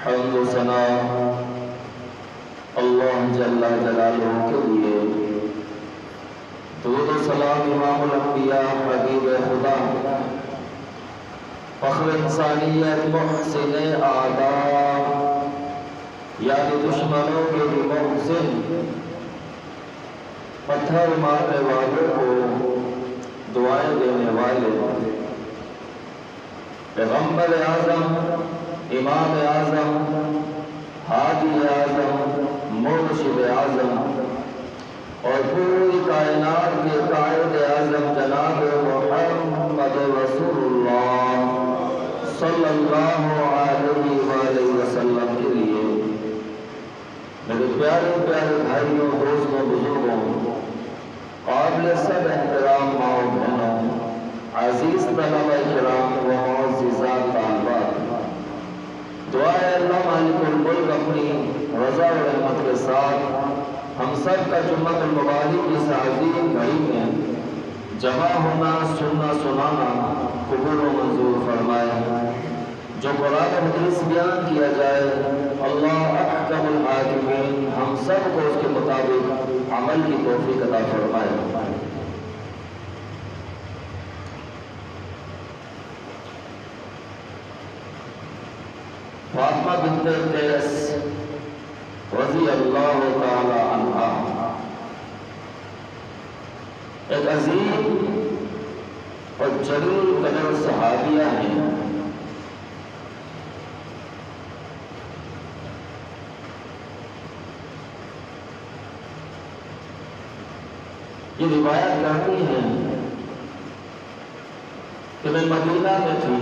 حمد و ثنا اللہ جل جلالہ کے لیے، درود و سلام امام الانبیاء حبیب خدا، فخر انسانیت محسن اعلیٰ، یعنی دشمنوں کے بھی محسن، پتھر مارنے والوں کو دعائیں دینے والے، پیغمبر اعظم، امام اعظم، ہادی اعظم، مرشد اعظم اور پوری کائنات کے قائد اعظم جناب محمد رسول اللہ صلی اللہ علیہ وآلہ وسلم کے لیے، میرے پیارے پیارے بھائیوں، دوستوں، بزرگوں، قابل سب احترام ماں و بہنوں، عزیز طلبہ کرام و معززات طالبات، دعائے اللہ مالک الملک اپنی رضا و رحمت کے ساتھ ہم سب کا جمعۃ المبارک اس عظیم گھڑی میں جمع ہونا، سننا سنانا قبول و منظور فرمائے۔ جو قرآن و حدیث بیان کیا جائے، اللہ احکم الحاکمین ہم سب کو اس کے مطابق عمل کی توفیق عطا فرمائے۔ فاطمہ بنت قیس رضی اللہ تعالی عنہا ایک عظیم اور جلیل قدر صحابیہ ہیں۔ یہ روایت کرتی ہیں کہ میں مدینہ میں تھی،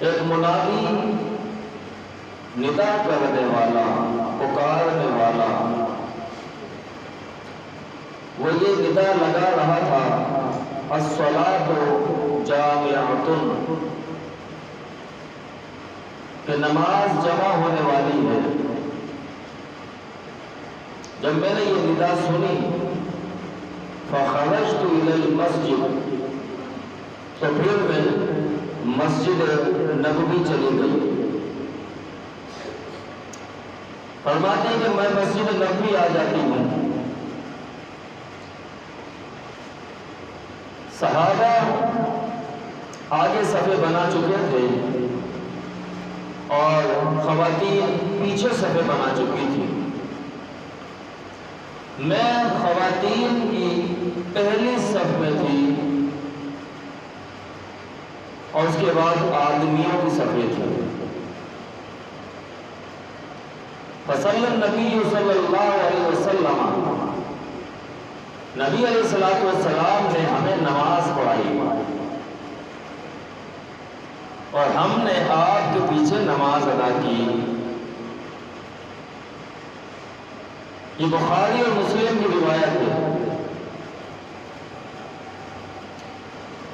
ایک منادی ندا کرنے والا، پکارنے والا، وہ یہ ندا لگا رہا تھا، الصلاۃ جامعۃ، کہ نماز جمع ہونے والی ہے۔ جب میں نے یہ ندا سنی، فخرجت الی المسجد، تو پھر میں مسجد نبوی چلی گئی۔ فرماتے ہیں کہ میں مسجد نبوی آ جاتی ہوں، صحابہ آگے صفے بنا چکے تھے اور خواتین پیچھے صفے بنا چکی تھی۔ میں خواتین کی پہلی صف میں تھی اور اس کے بعد آدمیوں کی صفیں تھی۔ فصلی النبی صلی اللہ علیہ وسلم، نبی علیہ السلام نے ہمیں نماز پڑھائی اور ہم نے آپ کے پیچھے نماز ادا کی۔ یہ بخاری اور مسلم کی روایت ہے۔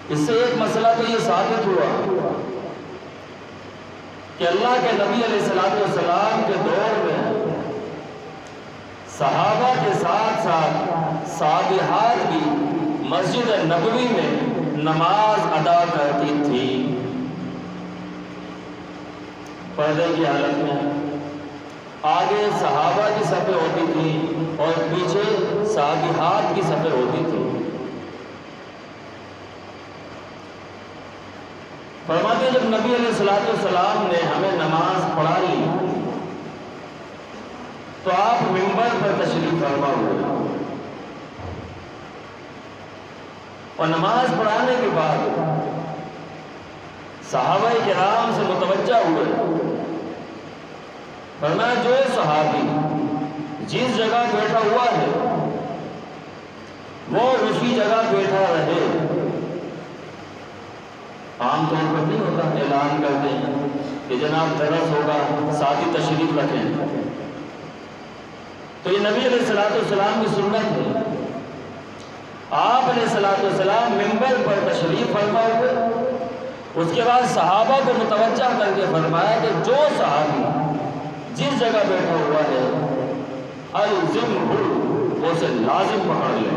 اس سے ایک مسئلہ تو یہ ثابت ہوا کہ اللہ کے نبی علیہ السلام کے دور میں صحابہ کے ساتھ ساتھ صابحات بھی مسجد نبوی میں نماز ادا کرتی تھی، پردے کی حالت میں۔ آگے صحابہ کی صفیں ہوتی تھی اور پیچھے صابحات کی صفیں ہوتی تھی۔ فرماتے جب نبی علیہ السلام نے ہمیں نماز پڑھا لی تو آپ منبر پر تشریف فرما ہوئے اور نماز پڑھانے کے بعد صحابہ کرام سے متوجہ ہوئے۔ فرمایا جو صحابی جس جگہ بیٹھا ہوا ہے وہ اسی جگہ بیٹھا رہے۔ عام طور پر نہیں ہوتا، اعلان کرتے ہیں کہ جناب درس ہوگا، ساتھی تشریف رکھیں، تو یہ نبی علیہ السلام کی سنت ہے۔ آپ علیہ السلام منبر پر تشریف فرما ہوئے، اس کے بعد صحابہ کو متوجہ کر کے فرمایا کہ جو صحابی جس جگہ بیٹھا ہوا ہے الزمہ، وہ اسے لازم پکڑ لے۔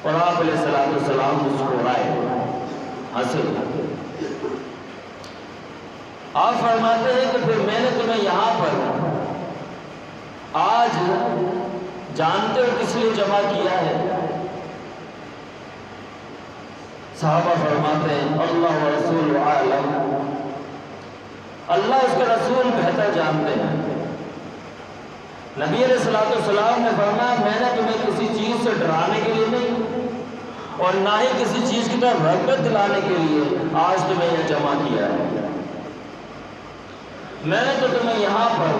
اور آپ علیہ السلام مسکرائے، حاصل۔ آپ فرماتے ہیں کہ پھر میں نے تمہیں یہاں پر آج جانتے ہو کس لیے جمع کیا ہے؟ صحابہ فرماتے ہیں اللہ و رسول عالم، اللہ اس کے رسول بہتر جانتے ہیں۔ نبی علیہ الصلوۃ والسلام نے فرمایا میں نے تمہیں کسی چیز سے ڈرانے کے لیے نہیں اور نہ ہی کسی چیز کی طرف رغبت دلانے کے لیے آج تمہیں یہ جمع کیا ہے، میں نے تو تمہیں یہاں پر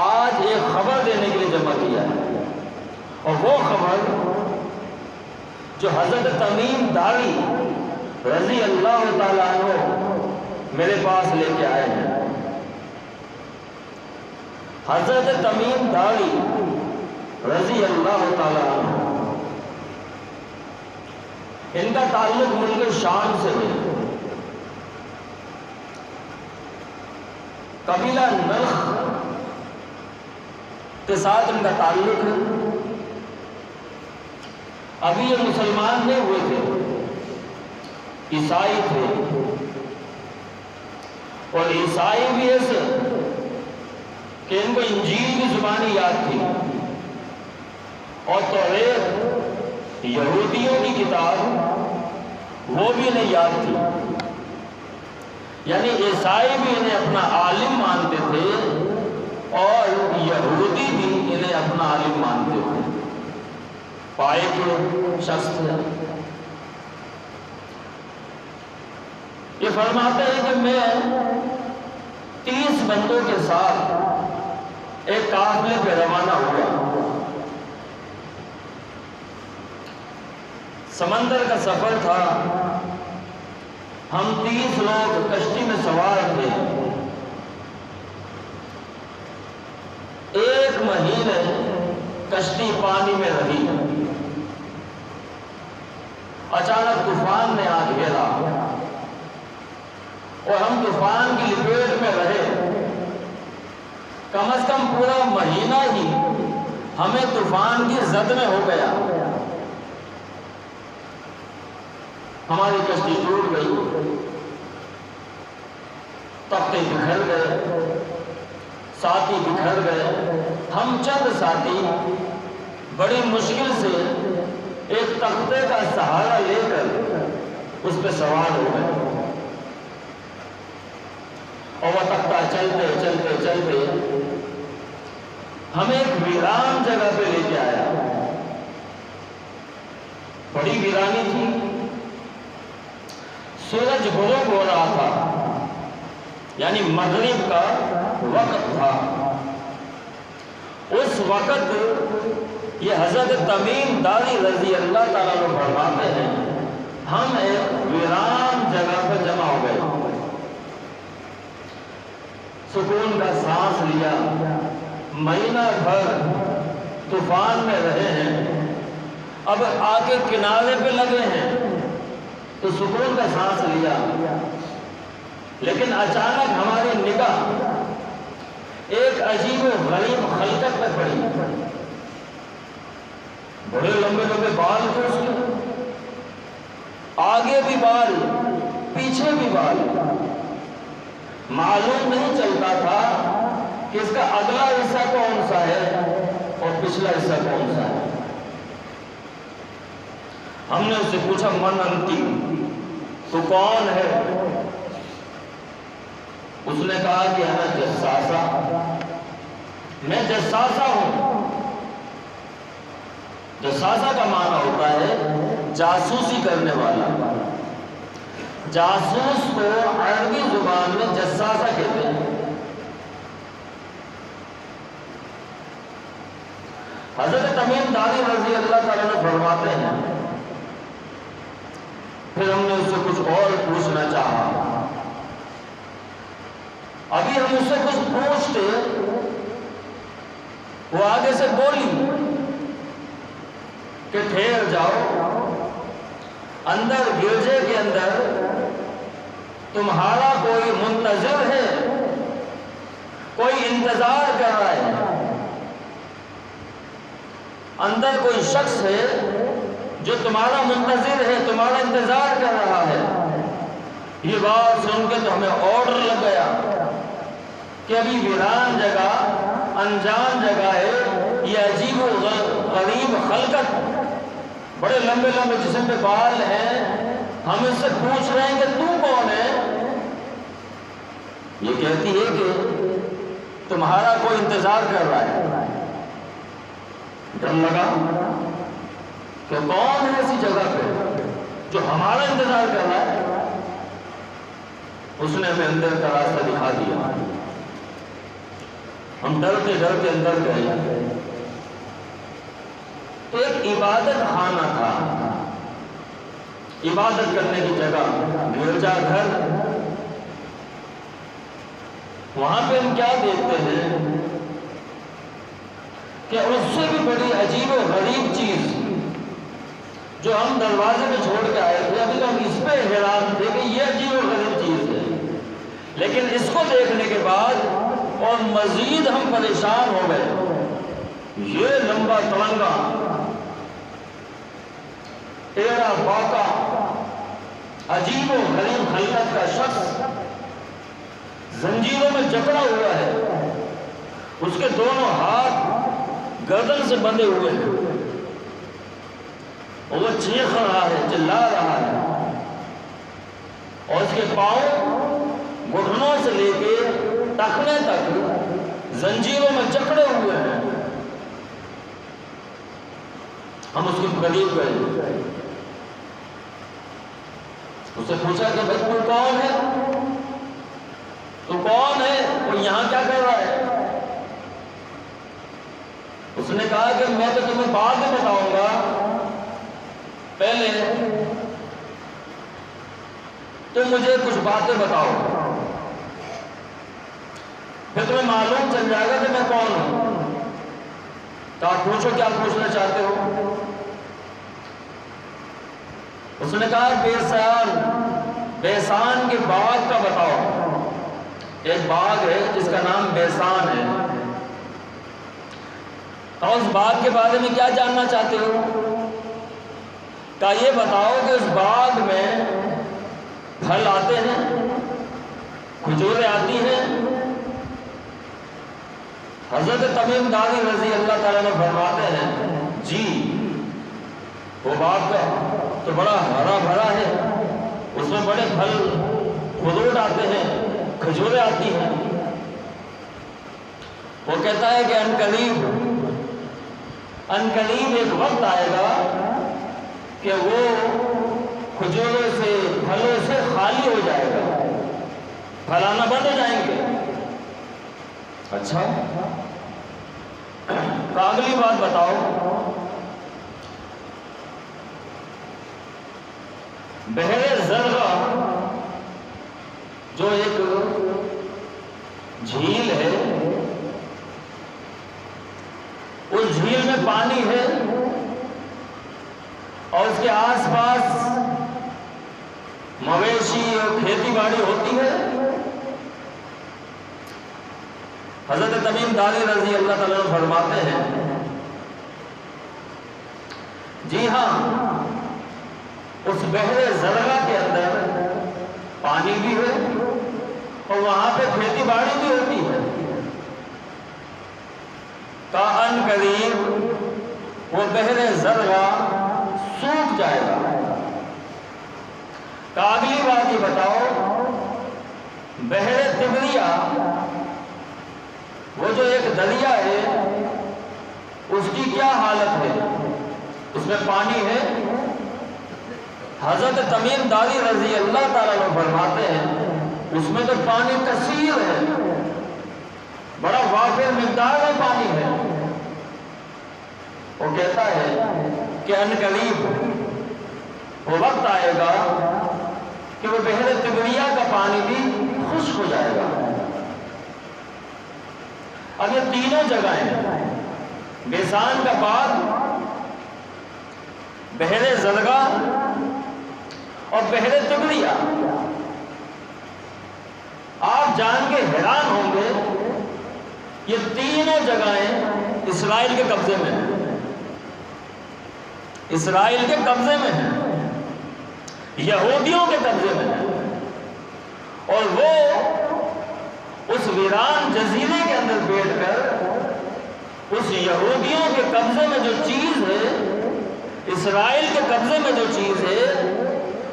آج ایک خبر دینے کے لیے جمع کیا ہے، اور وہ خبر جو حضرت تمیم داری رضی اللہ تعالیٰ عنہ میرے پاس لے کے آئے ہیں۔ حضرت تمیم داری رضی اللہ تعالیٰ عنہ، ان کا تعلق ملک شام سے ہے، قبیلہ نلخ کے ساتھ ان کا تعلق ہے۔ ابھی یہ مسلمان نہیں ہوئے تھے، عیسائی تھے، اور عیسائی بھی ایسے کہ ان کو انجیل کی زبانی یاد تھی اور توریت یہودیوں کی کتاب وہ بھی انہیں یاد تھی، یعنی عیسائی بھی انہیں اپنا عالم مانتے تھے اور یہودی بھی انہیں اپنا عالم مانتے تھے، پائے کے شخص تھے۔ یہ فرماتے ہیں کہ میں 30 بندوں کے ساتھ ایک قافلے پہ روانہ ہوا، سمندر کا سفر تھا، ہم 30 لوگ کشتی میں سوار تھے، 1 مہینے کشتی پانی میں رہی، اچانک طوفان نے آ گھیرا اور ہم طوفان کی لپیٹ میں رہے، کم از کم پورا مہینہ ہی ہمیں طوفان کی زد میں ہو گیا، ہماری کشتی ٹوٹ گئی، تختے بکھر گئے، ساتھی بکھر گئے، ہم چند ساتھی بڑی مشکل سے ایک تختے کا سہارا لے کر اس پہ سوار ہو گئے، اور وہ تختہ چلتے چلتے چلتے ہمیں ایک ویران جگہ پہ لے کے آیا، بڑی ویرانی تھی، سورج غروب ہو رہا تھا، یعنی مغرب کا وقت تھا۔ اس وقت یہ حضرت تمیم داری رضی اللہ تعالیٰ عنہ فرماتے ہیں ہم ایک ویران جگہ پر جمع ہو گئے، سکون کا سانس لیا، مہینہ بھر طوفان میں رہے ہیں، اب آ کے کنارے پہ لگے ہیں تو سکون کا سانس لیا، لیکن اچانک ہماری نگاہ ایک عجیب و غریب خلقت پہ پڑی، بڑے لمبے لمبے بال تھے اس کے، آگے بھی بال پیچھے بھی بال، معلوم نہیں چلتا تھا کہ اس کا اگلا حصہ کون سا ہے اور پچھلا حصہ کون سا ہے۔ ہم نے اس سے پوچھا من انتی، تو کون ہے؟ اس نے کہا کہ انا جساسا، میں جساسا ہوں۔ جساسا کا معنی ہوتا ہے جاسوسی کرنے والا، جاسوس کو عربی زبان میں جساسا کہتے ہیں۔ حضرت تمیم داری رضی اللہ تعالیٰ نے فرماتے ہیں پھر ہم نے اس سے کچھ اور پوچھنا چاہا، ابھی ہم اس سے کچھ پوچھتے وہ آگے سے بولی کہ ٹھہر جاؤ، اندر گرجے کے اندر تمہارا کوئی منتظر ہے، کوئی انتظار کر رہا ہے، اندر کوئی شخص ہے جو تمہارا منتظر ہے، تمہارا انتظار کر یہ بات سن کے تو ہمیں آرڈر لگ گیا کہ ابھی ویران جگہ، انجان جگہ ہے، یہ عجیب و غریب خلقت، بڑے لمبے لمبے جسم پہ بال ہیں، ہم اس سے پوچھ رہے ہیں کہ تو کون ہے؟ یہ کہتی ہے کہ تمہارا کوئی انتظار کر رہا ہے۔ ڈر لگا کہ کون ہے ایسی جگہ پہ جو ہمارا انتظار کر رہا ہے؟ اس نے ہمیں اندر کا راستہ دکھا دیا۔ ہم ڈرتے ڈرتے اندر گئے تو ایک عبادت خانہ تھا، عبادت کرنے کی جگہ، گرجا گھر۔ وہاں پہ ہم کیا دیکھتے ہیں کہ اس سے بھی بڑی عجیب و غریب چیز جو ہم دروازے میں چھوڑ کے آئے تھے، ابھی تو ہم اس پہ حیران تھے کہ یہ عجیب و غریب چیز ہے، لیکن اس کو دیکھنے کے بعد اور مزید ہم پریشان ہو گئے۔ یہ لمبا تڑنگا، ٹیڑھا باقا، عجیب و غریب خلقت کا شخص زنجیروں میں جکڑا ہوا ہے، اس کے دونوں ہاتھ گردن سے بندھے ہوئے ہیں، اور وہ چیخ رہا ہے، چلا رہا ہے، اور اس کے پاؤں گھٹنوں سے لے کے ٹخنے تک زنجیروں میں جکڑے ہوئے ہیں۔ ہم اس کے قریب گئے، اس سے پوچھا کہ بھائی تو کون ہے؟ تو کون ہے؟ وہ یہاں کیا کر رہا ہے؟ اس نے کہا کہ میں تو تمہیں بعد میں بتاؤں گا، پہلے تم مجھے کچھ باتیں بتاؤ، پھر تمہیں معلوم چل جائے گا کہ میں کون ہوں۔ تو آپ پوچھو کیا پوچھنا چاہتے ہو؟ اس نے کہا بیسان کے باغ کا بتاؤ۔ ایک باغ ہے جس کا نام بیسان ہے، اور اس باغ کے بارے میں کیا جاننا چاہتے ہو؟ کہا یہ بتاؤ کہ اس باغ میں پھل آتے ہیں، کھجوریں آتی ہیں؟ حضرت تمیم داری رضی اللہ تعالیٰ نے فرماتے ہیں جی، وہ باغ کا تو بڑا ہرا بھرا ہے، اس میں بڑے پھل فروٹ آتے ہیں، کھجوریں آتی ہیں۔ وہ کہتا ہے کہ ان قریب ایک وقت آئے گا کہ وہ کھجوروں سے، پھلوں سے خالی ہو جائے گا، پھل آنا بند ہو جائیں گے۔ اچھا، تو اگلی بات بتاؤ، بحر زرغا جو ایک جھیل ہے، اس جھیل میں پانی ہے اور اس کے آس پاس مویشی اور کھیتی باڑی ہوتی ہے۔ حضرت تمیم داری رضی اللہ تعالیٰ فرماتے ہیں جی ہاں، اس بحر زرغا کے اندر پانی بھی ہے اور وہاں پہ کھیتی باڑی بھی ہوتی ہے۔ ان قریب وہ بحر زرغا سوکھ جائے گا۔ اگلی بات یہ بتاؤ، بحر تبریہ وہ جو ایک دریا ہے، اس کی کیا حالت ہے؟ اس میں پانی ہے؟ حضرت تمیم داری رضی اللہ تعالیٰ عنہ فرماتے ہیں اس میں تو پانی کثیر ہے، بڑا وافر مقدار میں پانی ہے۔ وہ کہتا ہے کہ ان قریب وہ وقت آئے گا کہ وہ بحر تبریہ کا پانی بھی خشک ہو جائے گا۔ اب یہ تینوں جگہیں، بیسان کا باغ، بحر زرغا اور بحر تبریہ، آپ جان کے حیران ہوں گے یہ تینوں جگہیں اسرائیل کے قبضے میں ہیں، اسرائیل کے قبضے میں ہیں، یہودیوں کے قبضے میں ہیں۔ اور وہ اس ویران جزیرے کے اندر بیٹھ کر اس یہودیوں کے قبضے میں جو چیز ہے، اسرائیل کے قبضے میں جو چیز ہے،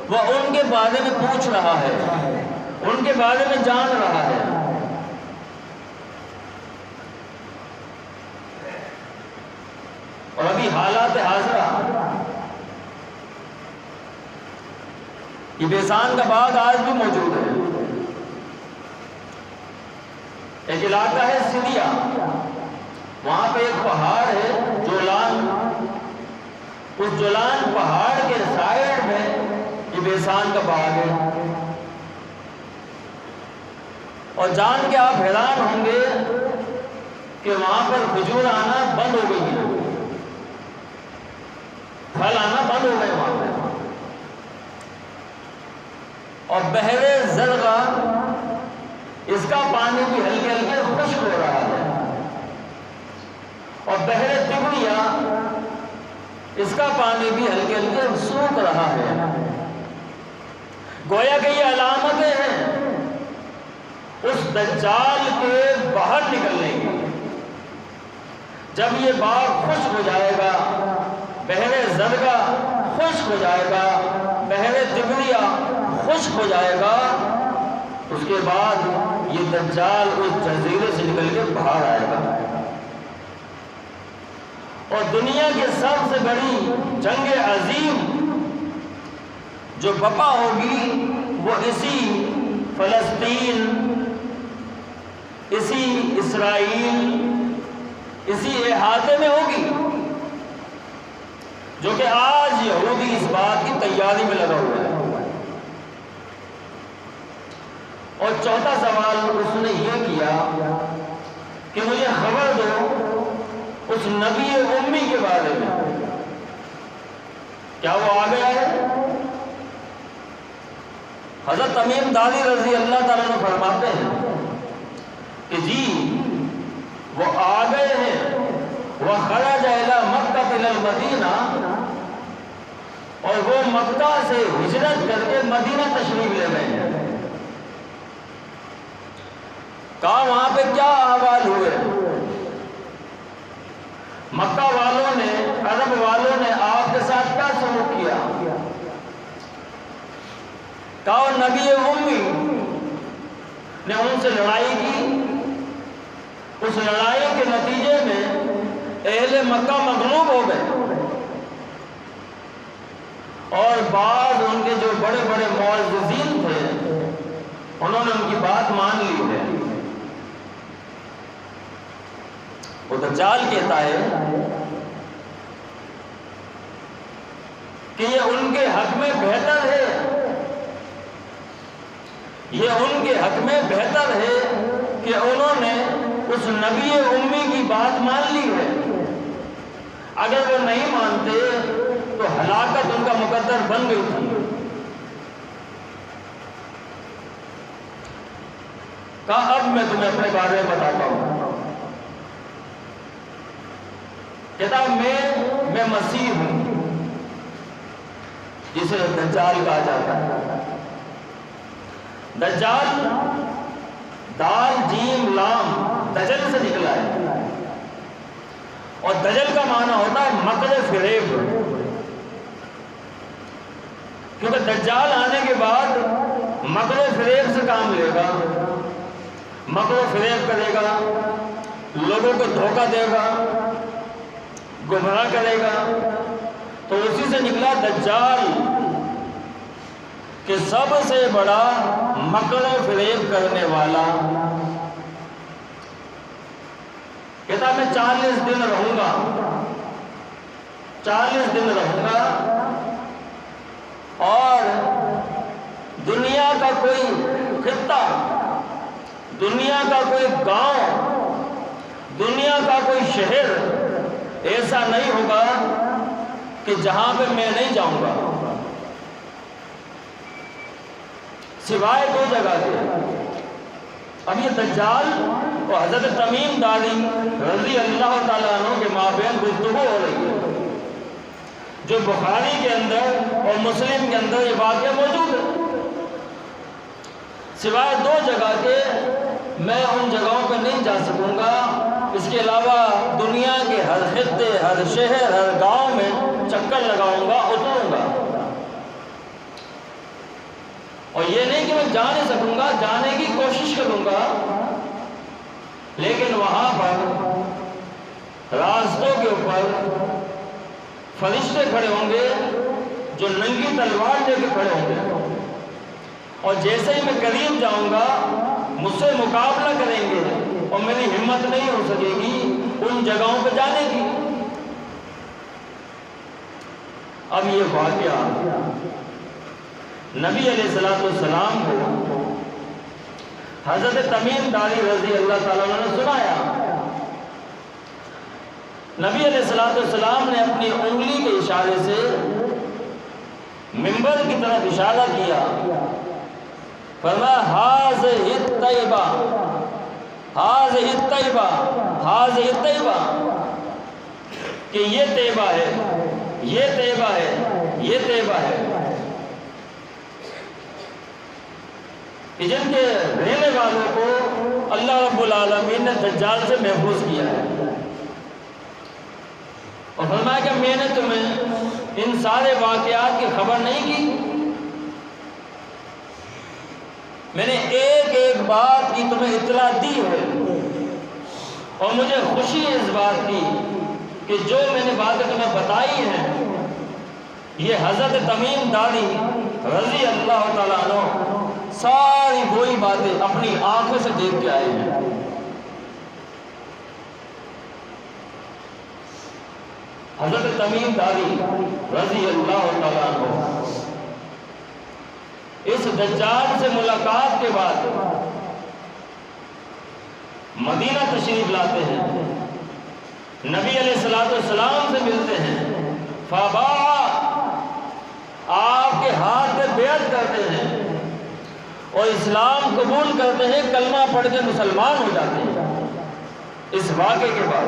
وہ ان کے بارے میں پوچھ رہا ہے، ان کے بارے میں جان رہا ہے۔ اور ابھی حالات حاضرہ، یہ بیسان کا باغ آج بھی موجود ہے۔ ایک علاقہ ہے سریا، وہاں پہ ایک پہاڑ ہے جولان، اس جولان پہاڑ کے سائڈ میں یہ بیسان کا باغ ہے۔ اور جان کے آپ حیران ہوں گے کہ وہاں پر کھجور آنا بند ہو گئی ہے، پھل آنا بند ہو گئے وہاں پہ، اور بحر زرغا اس کا پانی بھی ہلکے ہلکے خشک ہو رہا ہے، اور بحر تبریا اس کا پانی بھی ہلکے ہلکے سوکھ رہا ہے۔ گویا کہ یہ علامتیں ہیں اس دجال کے باہر نکلنے کی۔ جب یہ باغ خشک ہو جائے گا، بحر زرغا خشک ہو جائے گا، بحر تبریا خشک ہو جائے گا، اس کے بعد یہ دجال اس جزیرے سے نکل کے باہر آئے گا، اور دنیا کی سب سے بڑی جنگ عظیم جو بپا ہوگی وہ اسی فلسطین، اسی اسرائیل، اسی احاطے میں ہوگی، جو کہ آج یہودی اس بات کی تیاری میں لگا ہوا ہے۔ اور چوتھا سوال اس نے یہ کیا کہ مجھے خبر دو اس نبی امی کے بارے میں، کیا وہ آ گیا ہے؟ حضرت تمیم داری رضی اللہ تعالیٰ عنہ فرماتے ہیں کہ جی وہ آ گئے ہیں، وَخَرَجَ إِلَى مَكَّةِ إِلَى الْمَدِينَةِ، اور وہ مکہ سے ہجرت کر کے مدینہ تشریف لے گئے ہیں۔ کہا وہاں پہ کیا احوال ہوئے؟ مکہ والوں نے، عرب والوں نے آپ کے ساتھ کیا سلوک کیا؟ کہا نبی امی نے ان سے لڑائی کی، اس لڑائی کے نتیجے میں اہل مکہ مغلوب ہو گئے، اور بعض ان کے جو بڑے بڑے معززین تھے انہوں نے ان کی بات مان لی ہے۔ وہ دجال کہتا ہے کہ یہ ان کے حق میں بہتر ہے، یہ ان کے حق میں بہتر ہے کہ انہوں نے اس نبی امی کی بات مان لی ہے، اگر وہ نہیں مانتے تو ہلاکت ان کا مقدر بن گئی تھی۔ کہا اب میں تمہیں اپنے بارے میں بتاتا ہوں۔ کہتا میں مسیح ہوں، جسے دجال کہا جاتا ہے۔ دجال دال جیم لام دجل سے نکلا ہے، اور دجل کا معنی ہوتا ہے مکر فریب، کیونکہ دجال آنے کے بعد مکر فریب سے کام لے گا، مکر فریب کرے گا، لوگوں کو دھوکہ دے گا، گمراہ کرے گا۔ تو اسی سے نکلا دجال کہ سب سے بڑا مکر و فریب کرنے والا۔ کہتا میں 40 دن رہوں گا، 40 دن رہوں گا، اور دنیا کا کوئی خطہ، دنیا کا کوئی گاؤں، دنیا کا کوئی شہر ایسا نہیں ہوگا کہ جہاں پہ میں نہیں جاؤں گا، سوائے 2 جگہ کے۔ اب یہ دجال اور حضرت تمیم داری رضی اللہ تعالیٰ عنہ کے مابین گفتگو ہو رہی ہے، جو بخاری کے اندر اور مسلم کے اندر یہ واقعہ موجود ہے۔ سوائے 2 جگہ کے میں ان جگہوں پہ نہیں جا سکوں گا، اس کے علاوہ دنیا کے ہر خطے، ہر شہر، ہر گاؤں میں چکر لگاؤں گا، اتروں گا۔ اور یہ نہیں کہ میں جا نہیں سکوں گا، جانے کی کوشش کروں گا، لیکن وہاں پر راستوں کے اوپر فرشتے کھڑے ہوں گے جو ننگی تلوار لے کے کھڑے ہوں گے، اور جیسے ہی میں قریب جاؤں گا مجھ سے مقابلہ کریں گے اور میری ہمت نہیں ہو سکے گی ان جگہوں پہ جانے کی۔ اب یہ واقعہ نبی علیہ السلام کو حضرت تمیم داری رضی اللہ تعالیٰ عنہ نے سنایا۔ نبی علیہ السلام نے اپنی انگلی کے اشارے سے منبر کی طرف اشارہ کیا، فرمایا ہاذہ الطیبہ، ہاذہ الطیبہ، ہاذہ الطیبہ، کہ یہ طیبہ ہے، یہ طیبہ ہے، یہ طیبہ ہے، کہ جن کے رہنے والوں کو اللہ رب العالمین نے دجال سے محفوظ کیا ہے۔ اور فرمایا کہ میں نے تمہیں ان سارے واقعات کی خبر نہیں کی، میں نے ایک ایک بات کی تمہیں اطلاع دی ہے، اور مجھے خوشی ہے اس بات کی کہ جو میں نے باتیں تمہیں بتائی ہیں یہ حضرت تمیم داری رضی اللہ تعالیٰ عنہ ساری وہی باتیں اپنی آنکھوں سے دیکھ کے آئے ہیں۔ حضرت تمیم داری رضی اللہ تعالیٰ عنہ اس دجال سے ملاقات کے بعد مدینہ تشریف لاتے ہیں، نبی علیہ السلام سے ملتے ہیں، فباع آپ کے ہاتھ میں بیعت کرتے ہیں اور اسلام قبول کرتے ہیں، کلمہ پڑھ کے مسلمان ہو جاتے ہیں۔ اس واقعے کے بعد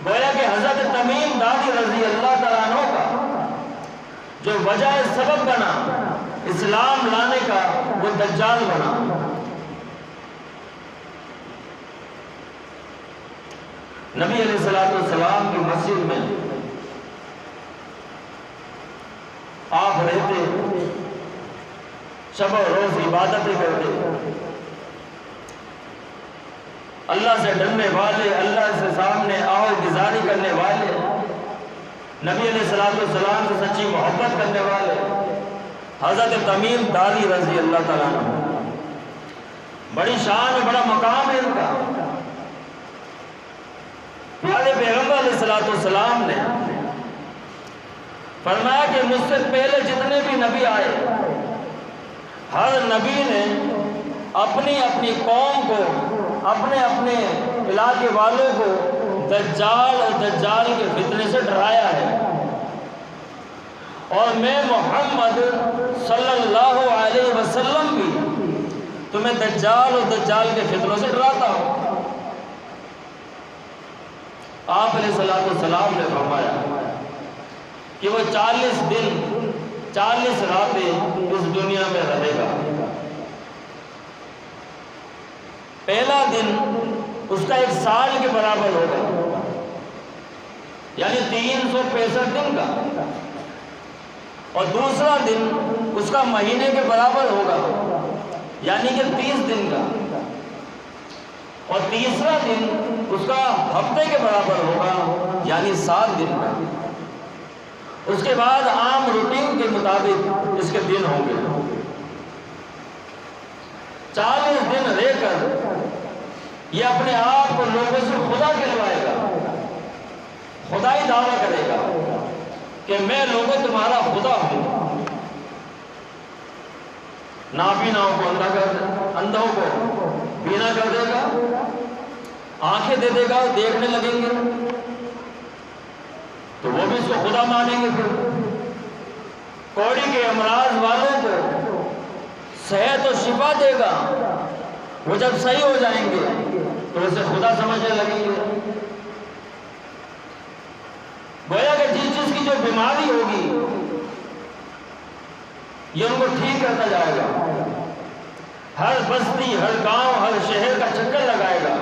گویا کہ حضرت تمیم داری رضی اللہ تعالیٰ عنہ کا جو وجہ سبب بنا اسلام لانے کا وہ دجال بنا۔ نبی علیہ السلام کی مسجد میں آپ رہتے، شب و روز عبادتیں کرتے، اللہ سے ڈرنے والے، اللہ سے سامنے آؤ گزاری کرنے والے، نبی علیہ السلام سے سچی محبت کرنے والے حضرت تمیم داری رضی اللہ تعالیٰ عنہ، بڑی شان اور بڑا مقام ہے ان کا۔ پیارے پیغمبر علیہ السلام نے فرمایا کہ مجھ سے پہلے جتنے بھی نبی آئے، ہر نبی نے اپنی اپنی قوم کو، اپنے اپنے علاقے والوں کو دجال اور دجال کے فتنے سے ڈرایا ہے، اور میں محمد صلی اللہ علیہ وسلم بھی تمہیں دجال اور دجال کے فتنوں سے ڈراتا ہوں۔ آپ علیہ السلام نے فرمایا کہ وہ 40 دن 40 راتیں اس دنیا میں رہے گا۔ پہلا دن اس کا 1 سال کے برابر ہوگا، یعنی 365 دن کا، اور دوسرا دن اس کا مہینے کے برابر ہوگا، یعنی کہ 30 دن کا، اور تیسرا دن اس کا ہفتے کے برابر ہوگا، یعنی 7 دن کا۔ اس کے بعد عام روٹین کے مطابق اس کے دن ہوں گے۔ 40 دن رہ کر یہ اپنے آپ کو لوگوں سے خدا کہلوائے گا، خدائی دعویٰ کرے گا کہ میں لوگوں تمہارا خدا ہوں۔ نابیناؤں کو اندھا کر دے، اندھوں کو بینا کر دے گا، آنکھیں دے دے گا، دیکھنے لگیں گے تو وہ بھی اس کو خدا مانیں گے۔ پھر کوڑی کے امراض والوں کو صحت و شفا دے گا، وہ جب صحیح ہو جائیں گے تو اسے خدا سمجھنے لگیں گے۔ گویا کہ جس چیز کی جو بیماری ہوگی یہ ان کو ٹھیک کرتا جائے گا۔ ہر بستی، ہر گاؤں، ہر شہر کا چکر لگائے گا.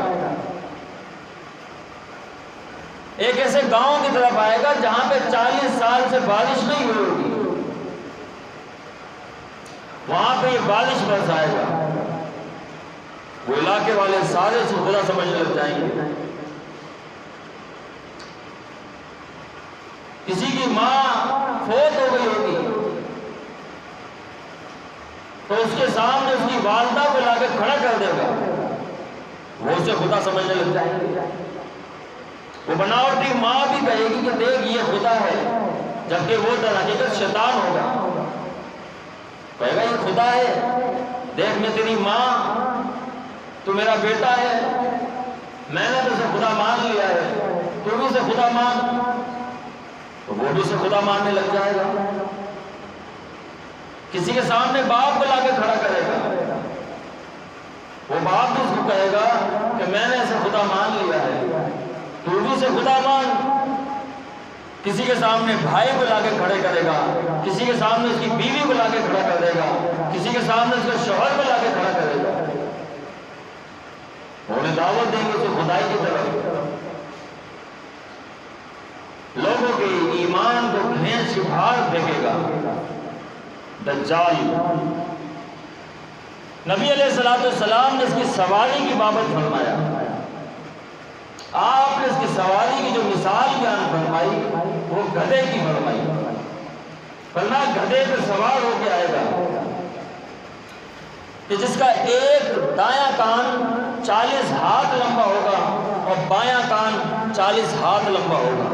ایک ایسے گاؤں کی طرف آئے گا جہاں پہ 40 سال سے بارش نہیں ہوئی ہوگی، وہاں پہ یہ بارش برس آئے گا. وہ علاقے والے سارے سے خدا سمجھنے لگ جائیں گے. کسی کی ماں فوت ہو گئی ہوگی تو اس کے سامنے اس کی والدہ کو لا کے کھڑا کر دے گا، وہ اسے خدا سمجھنے لگ جائیں گے. وہ بناوٹی ماں بھی کہے گی کہ دیکھ یہ خدا ہے، جبکہ وہ در حقیقت شیطان ہوگا. کہے گا یہ خدا ہے، دیکھ میں تیری ماں، تو میرا بیٹا ہے، میں نے تو اسے خدا مان لیا ہے، تو بھی اسے خدا مان. تو وہ بھی اسے خدا ماننے لگ جائے گا. کسی کے سامنے باپ کو لا کے کھڑا کرے گا، وہ باپ بھی اس کو کہے گا کہ میں نے اسے خدا مان لیا ہے، تو بھی اسے خدا مان. کسی کے سامنے بھائی کو لا کے کھڑے کرے گا، کسی کے سامنے اس کی بیوی کو لا کے کھڑا کر دے گا، کسی کے سامنے اس کے شوہر کو لا کے کھڑا کرے گا. انہیں دعوت دیں گے اسے خدائی کی طرف. لوگوں کے ایمان کو کھینچ کے باہر پھینکے گا دجال. نبی علیہ السلام نے اس کی سواری کی بابت فرمایا. آپ نے اس کی سواری کی جو مثال بیان فرمائی وہ گدھے کی فرمائی. فرمایا گدھے پہ سوار ہو کے آئے گا کہ جس کا ایک دایاں کان 40 ہاتھ لمبا ہوگا اور بایاں کان 40 ہاتھ لمبا ہوگا.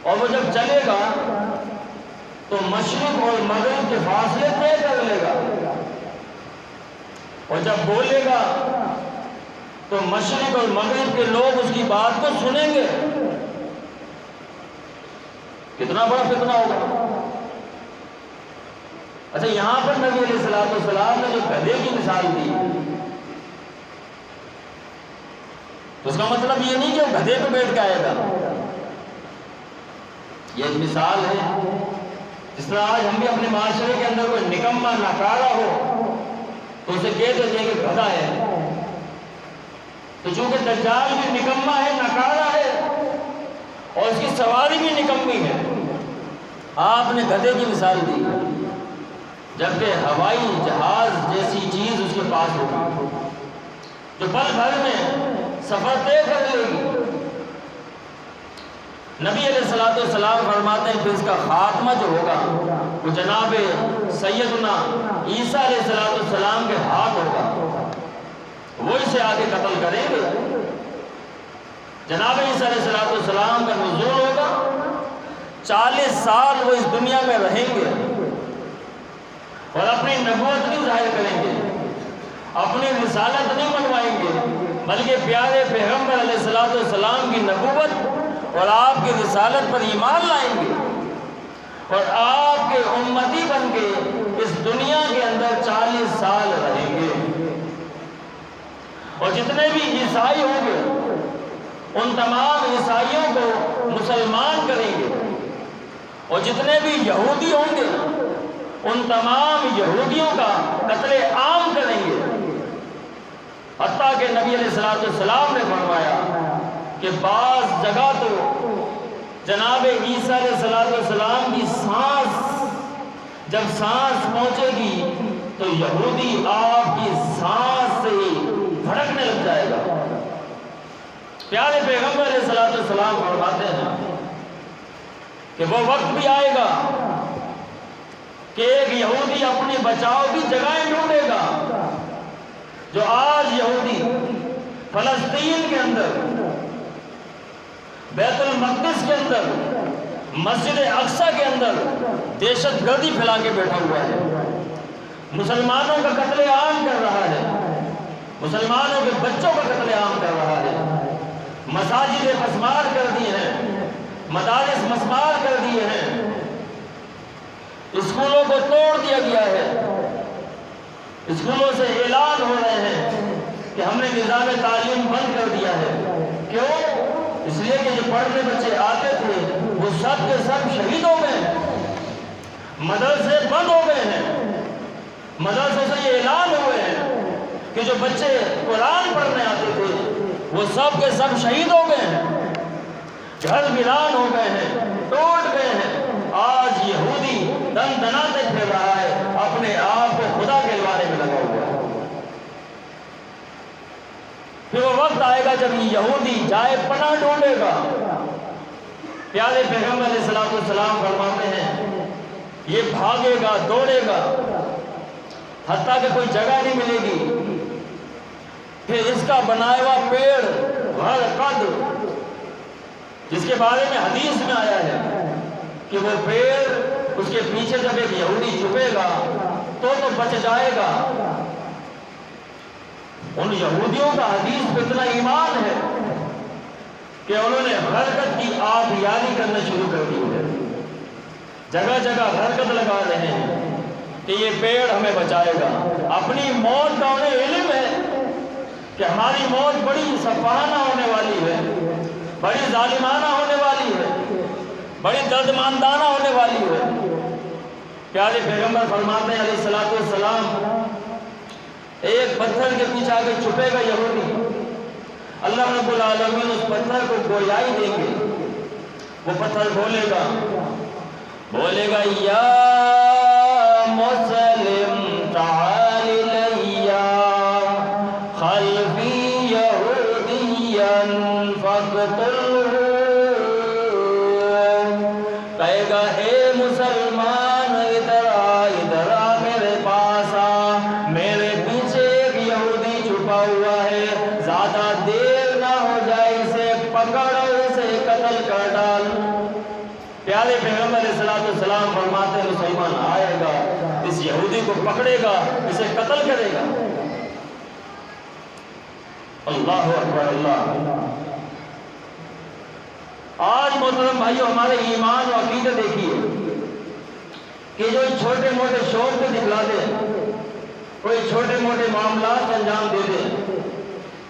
اور وہ جب چلے گا تو مشرق اور مغرب کے فاصلے طے کر لے گا، اور جب بولے گا تو مشرق اور مغرب کے لوگ اس کی بات کو سنیں گے. کتنا بڑا فتنہ ہوگا. اچھا، یہاں پر نبی علیہ السلام نے جو گدھے کی مثال دی، تو اس کا مطلب یہ نہیں کہ وہ گدھے پہ بیٹھ کے آئے گا. یہ ایک مثال ہے. جس طرح آج ہم بھی اپنے معاشرے کے اندر کوئی نکمہ ناکارہ ہو تو اسے کہہ دیتے ہیں کہ گدھا ہے. تو چونکہ دجال بھی نکمہ ہے، ناکارہ ہے، اور اس کی سواری بھی نکمی ہے، آپ نے گدھے کی مثال دی. جبکہ ہوائی جہاز جیسی چیز اس کے پاس ہوگی جو پل بھر میں سفر طے کر لے گی. نبی علیہ السلام فرماتے ہیں پھر اس کا خاتمہ جو ہوگا وہ جناب سیدنا عیسیٰ علیہ السلام کے ہاتھ ہوگا. وہ اسے آگے قتل کریں گے. جناب عیسیٰ علیہ السلام کا نزول ہوگا، 40 سال وہ اس دنیا میں رہیں گے اور اپنی نبوت نہیں ظاہر کریں گے، اپنی رسالت نہیں منوائیں گے، بلکہ پیارے پیغمبر علیہ السلام کی نبوت اور آپ کی رسالت پر ایمان لائیں گے اور آپ کے امتی بن کے اس دنیا کے اندر 40 سال رہیں گے. اور جتنے بھی عیسائی ہوں گے ان تمام عیسائیوں کو مسلمان کریں گے، اور جتنے بھی یہودی ہوں گے ان تمام یہودیوں کا قتل عام کریں گے. حتیٰ کہ نبی علیہ السلام نے فرمایا کہ بعض جگہ تو جناب عیسیٰ علیہ السلام کی سانس جب سانس پہنچے گی تو یہودی آپ کی سانس سے بھڑکنے لگ جائے گا. پیارے پیغمبر علیہ السلام فرماتے ہیں کہ وہ وقت بھی آئے گا کہ ایک یہودی اپنے بچاؤ کی جگہیں ڈھونڈے گا. جو آج یہودی فلسطین کے اندر، بیت المقدس کے اندر، مسجد اقصیٰ کے اندر دہشت گردی پھیلا کے بیٹھا ہوا ہے، مسلمانوں کا قتل عام کر رہا ہے، مسلمانوں کے بچوں کا قتل عام کر رہا ہے، مساجد مسمار کر دیے ہیں، مدارس مسمار کر دیے ہیں، اسکولوں کو توڑ دیا گیا ہے. اسکولوں سے اعلان ہو رہے ہیں کہ ہم نے نظام تعلیم بند کر دیا ہے. کیوں؟ اس اس لیے کہ جو پڑھنے بچے آتے تھے وہ سب کے سب شہید ہو گئے ہیں، مدرسے بند ہو گئے ہیں، مدرسوں سے یہ اعلان ہوئے ہیں کہ جو بچے قرآن پڑھنے آتے تھے وہ سب کے سب شہید ہو گئے ہیں، گھر ویران ہو گئے ہیں، ٹوٹ گئے ہیں۔ آج یہودی دن دناتے پھر رہا ہے، اپنے آپ کو خدا کہلوانے میں لگا ہوا ہے۔ پھر وہ وقت آئے گا جب یہ یہودی جائے پناہ ڈھونڈے گا۔ پیارے پیغمبر علیہ السلام فرماتے ہیں یہ بھاگے گا، دوڑے گا، حتیٰ کہ کوئی جگہ نہیں ملے گی، پھر اس کا بنایا ہوا پیڑ غرقد، جس کے بارے میں حدیث میں آیا ہے کہ وہ پیڑ اس کے پیچھے جب ایک یہودی چھپے گا تو بچ جائے گا۔ ان یہودیوں کا حدیث پہ اتنا ایمان ہے کہ انہوں نے غرقد کی آبیاری کرنا شروع کر دی ہے، جگہ جگہ غرقد لگا رہے ہیں کہ یہ پیڑ ہمیں بچائے گا۔ اپنی موت کا انہیں علم ہے کہ ہماری موت بڑی سفانہ ہونے والی ہے، بڑی ظالمانہ ہونے والی ہے، بڑی دردماندانہ ہونے والی ہے۔ پیارے پیغمبر فرماتے ہیں علیہ السلام ایک پتھر کے پیچھے آگے چھپے گا یہودی، اللہ رب العالمین اس پتھر کو گویائی دیں گے، وہ پتھر بولے گا یا مسلم تعال لیا خلفی یہودیا فقتلہ، کہے گا اے مسلمان ادھر آ میرے پاس آ، میرے پیچھے ایک یہودی چھپا ہوا ہے، زیادہ دیر نہ ہو جائے، اسے پکڑو، اسے قتل کر ڈال۔ پیارے پیغمبر علیہ السلام فرماتے ہیں مسلمان آئے گا، اس یہودی کو پکڑے گا، اسے قتل کرے گا۔ اللہ اکبر اللہ۔ آج محترم بھائیو ہمارے ایمان و عقیدہ دیکھیے کہ جو چھوٹے موٹے شوق کو دکھلا دے، کوئی چھوٹے موٹے معاملات انجام دے دے،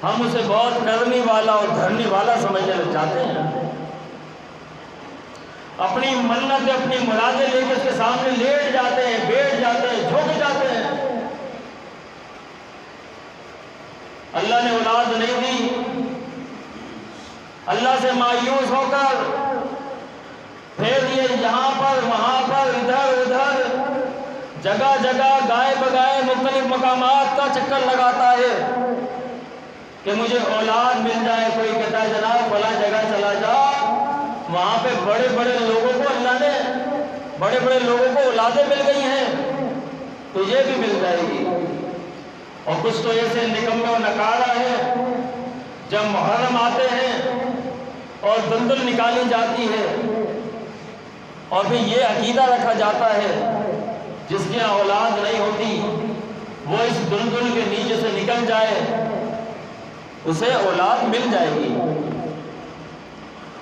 ہم اسے بہت کرنے والا اور دھرنے والا سمجھنے لگ جاتے ہیں، اپنی منت اپنی مرادیں لے کے اس کے سامنے لیٹ جاتے ہیں، بیٹھ جاتے ہیں، جھک جاتے ہیں۔ اللہ نے اولاد نہیں دی، اللہ سے مایوس ہو کر پھر یہ یہاں پر وہاں پر ادھر ادھر جگہ جگہ گائے بگائے مختلف مقامات کا چکر لگاتا ہے کہ مجھے اولاد مل جائے۔ کوئی کہتا ہے جناب فلاں جگہ چلا جا، وہاں پہ بڑے بڑے لوگوں کو اللہ نے بڑے بڑے لوگوں کو اولادیں مل گئی ہیں، تجھے بھی مل جائے گی۔ اور کچھ تو ایسے نکمے و نکارہ ہے، جب محرم آتے ہیں اور دندل نکالی جاتی ہے اور پھر یہ عقیدہ رکھا جاتا ہے جس کے اولاد نہیں ہوتی وہ اس دندل کے نیچے سے نکل جائے، اسے اولاد مل جائے گی۔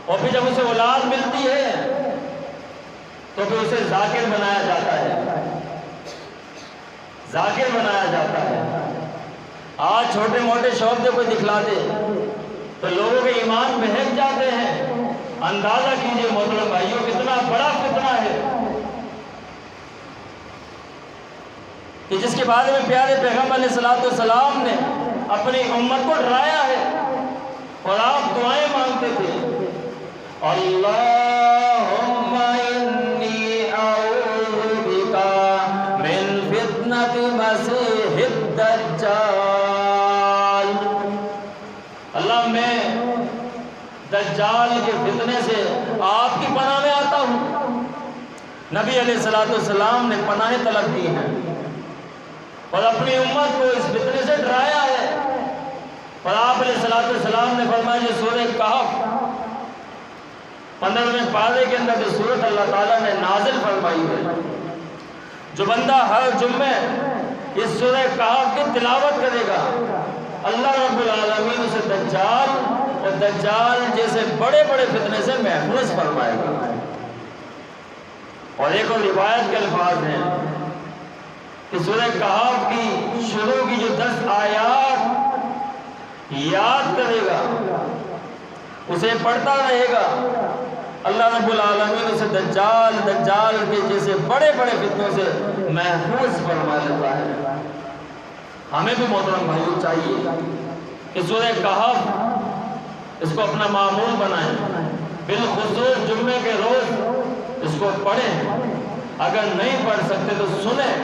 اور پھر جب اسے اولاد ملتی ہے تو پھر اسے ذاکر بنایا جاتا ہے، ذاکر بنایا جاتا ہے۔ آج چھوٹے موٹے شوق سے کوئی دکھلا دے تو لوگوں کے ایمان بہک جاتے ہیں۔ اندازہ کیجئے محترم بھائیوں کتنا بڑا فتنہ ہے کہ جس کے بارے میں پیارے پیغمبر علیہ السلام نے اپنی امت کو ڈرایا ہے، اور آپ دعائیں مانگتے تھے، اللہم انی اعوذ بکا من فتنۃ مسیح الدجال، اللہ میں دجال کے فتنے سے آپ کی پناہ میں آتا ہوں۔ نبی علیہ السلام نے پناہ طلب کی ہے اور اپنی امت کو اس فتنے سے ڈرایا ہے، اور آپ علیہ السلام نے فرمایا جو سورہ کہف 15ویں پارے کے اندر جو سورت اللہ تعالیٰ نے نازل فرمائی ہے، جو بندہ ہر جمعے اس سورہ کہف کی تلاوت کرے گا اللہ رب العالمین اسے دجال اور دجال جیسے بڑے بڑے فتنے سے محفوظ فرمائے گا۔ اور ایک اور روایت کے الفاظ ہیں کہ سورہ کہف کی شروع کی جو 10 آیات یاد کرے گا اسے پڑھتا رہے گا، اللہ رب العالمین اسے دجال کے جیسے بڑے بڑے فتنوں سے محفوظ فرما لیتا ہے۔ ہمیں بھی محترم بھائیوں چاہیے کہ سورہ کہف اس کو اپنا معمول بنائیں، بالخصوص جمعے کے روز اس کو پڑھیں، اگر نہیں پڑھ سکتے تو سنیں،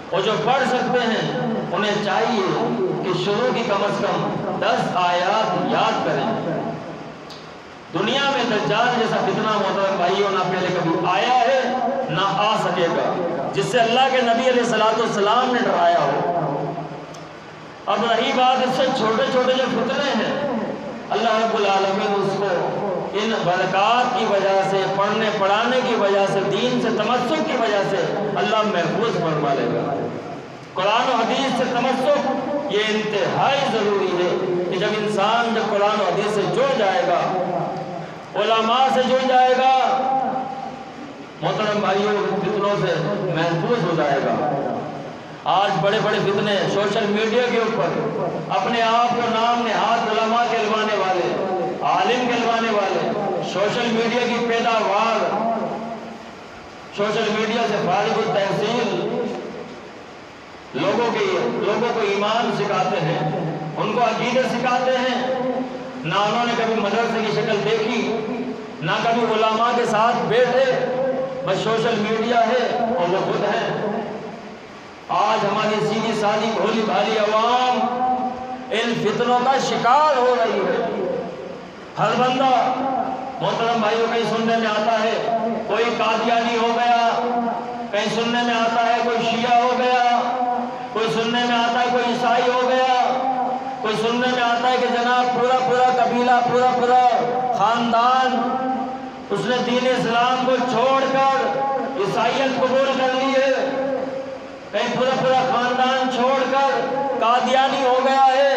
اور جو پڑھ سکتے ہیں انہیں چاہیے کہ شروع کی کم از کم 10 آیات یاد کریں۔ دنیا میں دجال جیسا فتنہ محترم بھائیوں نہ پہلے کبھی آیا ہے نہ آ سکے گا، جس سے اللہ کے نبی علیہ السلام نے ڈرایا ہو۔ اب رہی بات اس سے چھوٹے چھوٹے جو فتنے ہیں، اللہ رب العالمین اس کو ان برکات کی وجہ سے، پڑھنے پڑھانے کی وجہ سے، دین سے تمسک کی وجہ سے اللہ محفوظ فرما لے گا۔ قرآن و حدیث سے تمسک یہ انتہائی ضروری ہے کہ جب انسان قرآن و حدیث سے جڑ جائے گا، علماء سے جڑ جائے گا، محترم بھائیوں فتنوں سے محفوظ ہو جائے گا۔ آج بڑے بڑے فتنے سوشل میڈیا کے اوپر اپنے آپ کو نام نہاد علماء کہلوانے والے، عالم کہلوانے والے، سوشل میڈیا کی پیداوار، سوشل میڈیا سے فارغ التحصیل لوگوں کو ایمان سکھاتے ہیں، ان کو عقیدت سکھاتے ہیں، نہ انہوں نے کبھی مدرسے کی شکل دیکھی، نہ کبھی علماء کے ساتھ بیٹھے، بس سوشل میڈیا ہے اور وہ خود ہیں۔ آج ہماری سیدھی سادی بھولی بھالی عوام ان فتنوں کا شکار ہو رہی ہے۔ ہر بندہ محترم بھائیوں کہیں سننے میں آتا ہے کوئی قادیانی ہو گیا، کہیں سننے میں آتا ہے کوئی شیعہ ہو گیا، کوئی سننے میں آتا ہے کوئی عیسائی ہو گیا، کوئی سننے میں آتا ہے کہ جناب پورا قبیلہ، پورا خاندان اس نے دین اسلام کو چھوڑ کر عیسائیت قبول کر لی ہے، کہیں پورا خاندان چھوڑ کر قادیانی ہو گیا ہے۔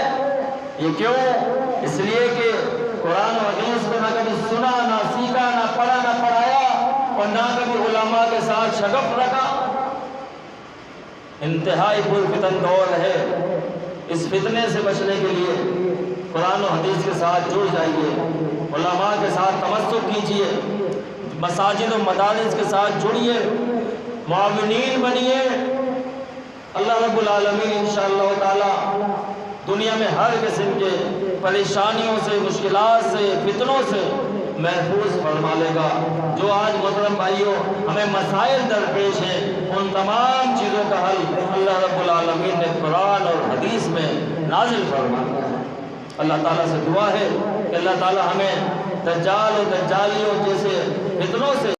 یہ کیوں؟ اس لیے کہ قرآن و حدیث کو نہ کبھی سنا، نہ سیکھا، نہ پڑھا، نہ پڑھایا، اور نہ کبھی علماء کے ساتھ شغف رکھا۔ انتہائی پرفتن دور ہے۔ اس فتنے سے بچنے کے لیے قرآن و حدیث کے ساتھ جڑ جائیے، علماء کے ساتھ تمسک کیجیے، مساجد و مدارس کے ساتھ جڑیے، معاونین بنیے۔ اللہ رب العالمین انشاءاللہ تعالی دنیا میں ہر قسم کے پریشانیوں سے، مشکلات سے، فتنوں سے محفوظ فرما لے گا۔ جو آج محترم بھائیوں ہمیں مسائل درپیش ہیں، ان تمام چیزوں کا حل اللہ رب العالمین نے قرآن اور حدیث میں نازل فرما دیا ہے۔ اللہ تعالیٰ سے دعا ہے کہ اللہ تعالیٰ ہمیں دجال و دجالیوں جیسے فتنوں سے